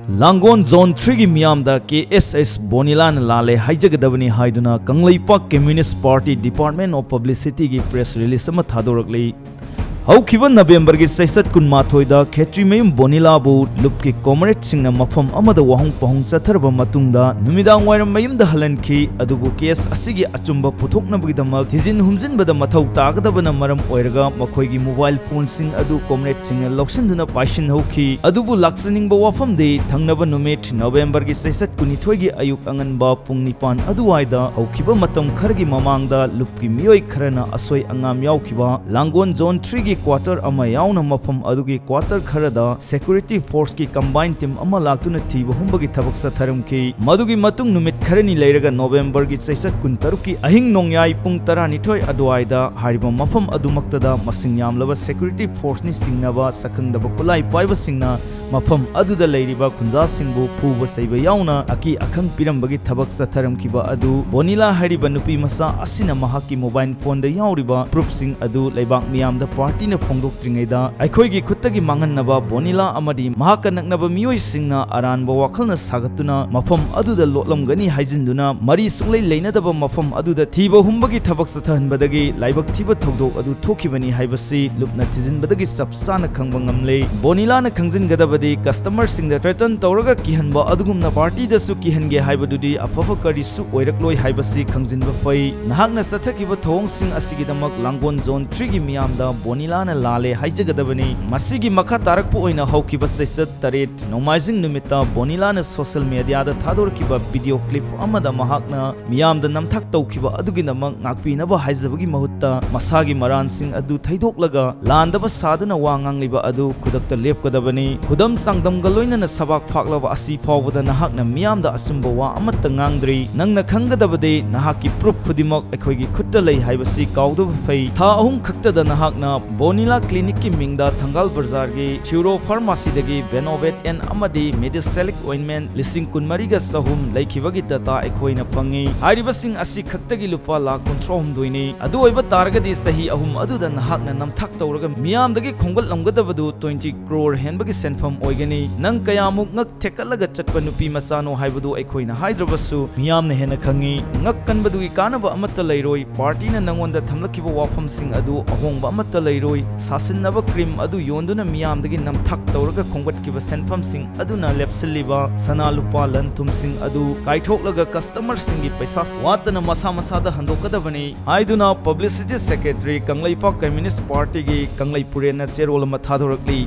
Langon Zone 3 gi miyamda KSS Bonilan lale haijagadabani haiduna Kanglaipak Communist Party Department of Publicity gi press release ama thadorakli. Haukiba November gi saisat kunmathoida Khetrimeyum Bonilabu lupki comrade singna mafam amada wahung pahung chatharba matungda numidang wairam mayumda halanki adubu case asigi achumba puthoknabidamak thijin humjinbada mathau tagadabana maram oiraga makhoigi mobile phone sing adu comrade singna loksinduna paishin hauki adubu laksaningba wafamde thangnaba numit November gi saisat kunithoi gi ayuk anganba pung nipan aduwaida haukiba matam khargi mamangda lupki miyoi kharana asoi angam yaukiba Langon Zone 3 quarter ama yauna mafam adugi quarter kharada security force ki combined team ama laktuna thiba humbagi thabak satharamki madugi matung numit kharani leiraga November gi saisat kuntaruki ahing nongyai pung 12 adwaida hariba mafam adumaktada masing yamlaba security force ni singnaba sakhangdaba kulai paiba singna mafam aduda leiriba khunja singbu phuba saiba yauna aki akhang pirambagi thabak satharamkiba adu Bonila hariba nupi masa asina mahaki mobile phone da yauriba proof sing adu leibak miyamda party na phongdoktringaida aikhoigi khutagi mangnaba Bonila amadi mahaka naknaba miyoi singna aranba wakhalna sagatuna mafam aduda lotlamgani haijinduna mari sunglei leinadaba mafam aduda thiba humbagi thabak sathanbadagi laibak thiba thogdok adu thokibani haibasi lupna thijinbadagi sapsana khangba ngamle Bonila na khangjingadabadi customer singda threaten tawraga kihanba adugumna party da su kihange haibadudi afafa kari su oirakloi haibasi khangjinba fai nahakna sathakiba thong sing asigidamak Langon Zone 3 gi miyamda Bonila na lale haijagadabani masigi makha tarakpu oina haukiba saisat taret nomaizing numita Bonila na social media da thadorkiba video clip amada mahakna miyamda namthak tawkiba aduginamang ngakpinaba haijabagi mahutta masagi maran sing adu thaidoklaga landaba saduna wangangliba adu khudakta lepkadabani khudam sangdam galoina na sabak phaklaba asi fawbada nahakna miyamda asumba wa amatta ngangdri nangna khangadabade nahaki proof khudimak ekhoigi khutta lei haibasi kawdaba fai tha ahum khakta da nahakna Bonila Clinic ki mingda Thangal Bazaar gi Chiro Pharmacy dagi Benovet and Amadi Medicelic Ointment lising kunmariga sahum laikhibagi data ekhoina phangi hariba sing asi khaktagi lupa la control doini adu oiba targadi sahi ahum aduda nahakna namthak tawraga miyam dagi khongal lamgadabadu 20 crore henbagi senfam oigani nang kayamuk ngak thekalaga chatpa nupi masano haibadu ekhoina haidrabasu miyam na hena khangi ngak kanbadu gi kanaba amatta leiroi party na nangonda thamlakiba wafam sing adu ahongba amatta leiroi sasinaba cream adu yonduna miyamdagi namthak tawraga khongbatkiba senfam sing aduna lepsiliba sana lupa lantum sing adu kaithoklaga customer singi paisa watana masa masada handokadabani aiduna publicity secretary Kanglaipak Communist Party gi Kanglai Purena cherol ma thadorakli